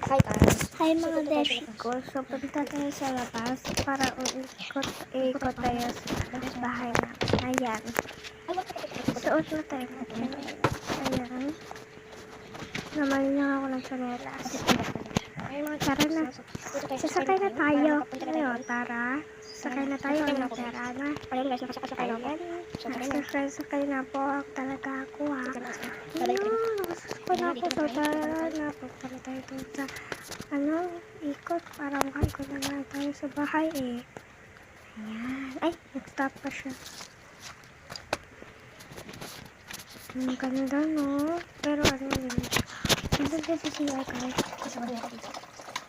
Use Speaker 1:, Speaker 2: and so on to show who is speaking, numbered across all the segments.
Speaker 1: Hi guys.
Speaker 2: Hi mga beshi ko. So, punta tayo sa labas para ikot tayo sa bahay namin. Ayan. Suot na tayo ng chanelas. Ayan. Naman lang ako ng chanelas. Tara na. Sasakay na tayo. Ngayon, tara. Sasakay na tayo. Ang pera na.
Speaker 1: Ayun guys, nakasakay na ako.
Speaker 2: Ayan. Sasakay na po. Talaga ako ha. Ayan. Nakasakay na ako. So, tara na. Punta na tayo dun sa ikot. Para makaikot na lang tayo sa bahay eh. Ayan. Ay, nag-stop pa siya. Ang ganda no. Pero ano yun. Nandun din sa CR guys.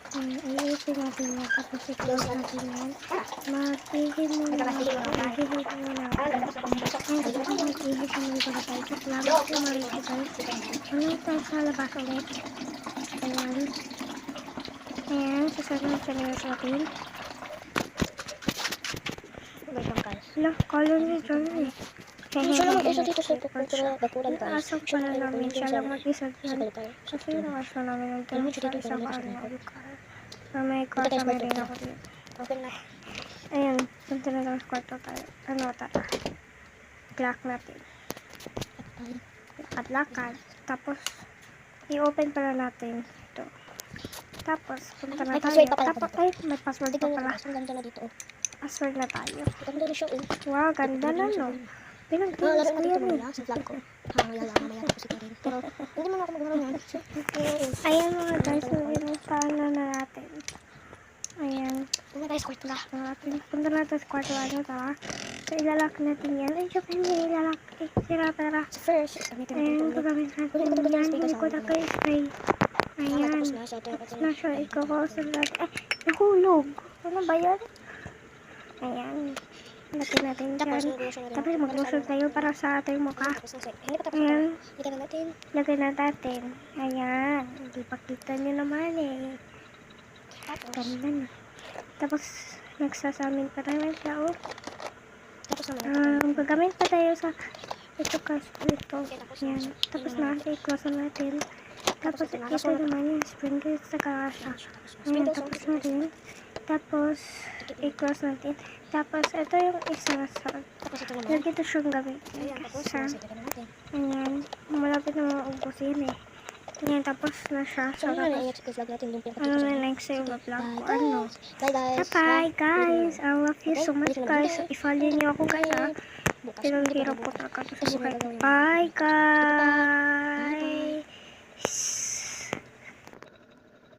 Speaker 2: Iipin natin yan. Tapos i-close natin yan. Mag-ihim muna. Mag-ihim muna. Ay, mag-ihim muna tayo. Check lang. Umalit guys. Ano tayo sa labas ulit. Ayan. Ayan. Sasabihin siya nila sa atin.
Speaker 1: Wait lang guys.
Speaker 2: Wala, color niya dyan eh.
Speaker 1: Siya lang mag-isa dito sa bakuran guys.
Speaker 2: Asok pala namin siya lang mag-isa dyan. Kasi yung asok namin ng
Speaker 1: Ayun,
Speaker 2: sa
Speaker 1: dito
Speaker 2: isang
Speaker 1: sa
Speaker 2: lugar. Na may kasama rin ako dito.
Speaker 1: Open na.
Speaker 2: Ayan, punta na lang sa kwarto tayo. Ano, tara. Lock natin. Lakad-lakad. Tapos, i-open pala natin ito. Tapos, punta na
Speaker 1: May
Speaker 2: tayo.
Speaker 1: password pa pala
Speaker 2: Tapos,
Speaker 1: dito.
Speaker 2: ay, may password pa
Speaker 1: Tignan
Speaker 2: pala.
Speaker 1: nyo, ang ganda na dito.
Speaker 2: Password na tayo.
Speaker 1: Ganda na siya.
Speaker 2: Wow, ganda na no. Pinag-tinis
Speaker 1: Laro
Speaker 2: ko
Speaker 1: na dito
Speaker 2: yan eh.
Speaker 1: muna sa vlog ko. Mamaya lang, mamaya ko si Karen. Pero, hindi mo na ako maglaro yan.
Speaker 2: Ayan mga guys, so paano na natin. Ayan.
Speaker 1: Ano guys, kwarto na.
Speaker 2: Punta natin sa kwarto ano tara. So ilalak natin yan. Ay, joke hindi ilalak. Eh, sira tara.
Speaker 1: So first, gamitin
Speaker 2: Ayan,
Speaker 1: natin ulit.
Speaker 2: gagamit natin
Speaker 1: Kunin ko
Speaker 2: yan.
Speaker 1: to
Speaker 2: Hindi ko na kayo spray. Ayan.
Speaker 1: Tapos na siya.
Speaker 2: Tapos na siya. Ikaw-kausap natin. Ay, nahulog. Ano ba yan? Ayan. Lagyan natin
Speaker 1: Tapos,
Speaker 2: dyan. Tapos mag-lotion tayo para sa ating mukha.
Speaker 1: Hindi pa tapos na.
Speaker 2: Ayan.
Speaker 1: Lagyan na natin.
Speaker 2: Lagyan na natin. Ayan. Hindi pa kita nyo naman eh.
Speaker 1: Tapos,
Speaker 2: Ganda na. Tapos, nagsasamin pa tayo siya, oh.
Speaker 1: tapos naman.
Speaker 2: Gagamit pa tayo sa ito kasi ito. Yan. Tapos na, i-close na natin. Tapos, ito naman yung sprinkles sa kasha. Ayan, tapos na rin. Tapos, i-close natin. Tapos, ito yung isa sa
Speaker 1: Tapos ito naman.
Speaker 2: lagi ito siyang gawin.
Speaker 1: Ayan, tapos,
Speaker 2: Sa,
Speaker 1: lagyan na natin.
Speaker 2: ayan. Malapit na maubos yun eh. Ayan, tapos na siya.
Speaker 1: So, ano na i-express vlog natin yung
Speaker 2: Ano na next sa yung vlog ko? Ano?
Speaker 1: Bye guys.
Speaker 2: Bye guys! I love you so much guys. I-follow niyo ako guys ha. Pero hirap ko talaga sa buhay. Bye guys!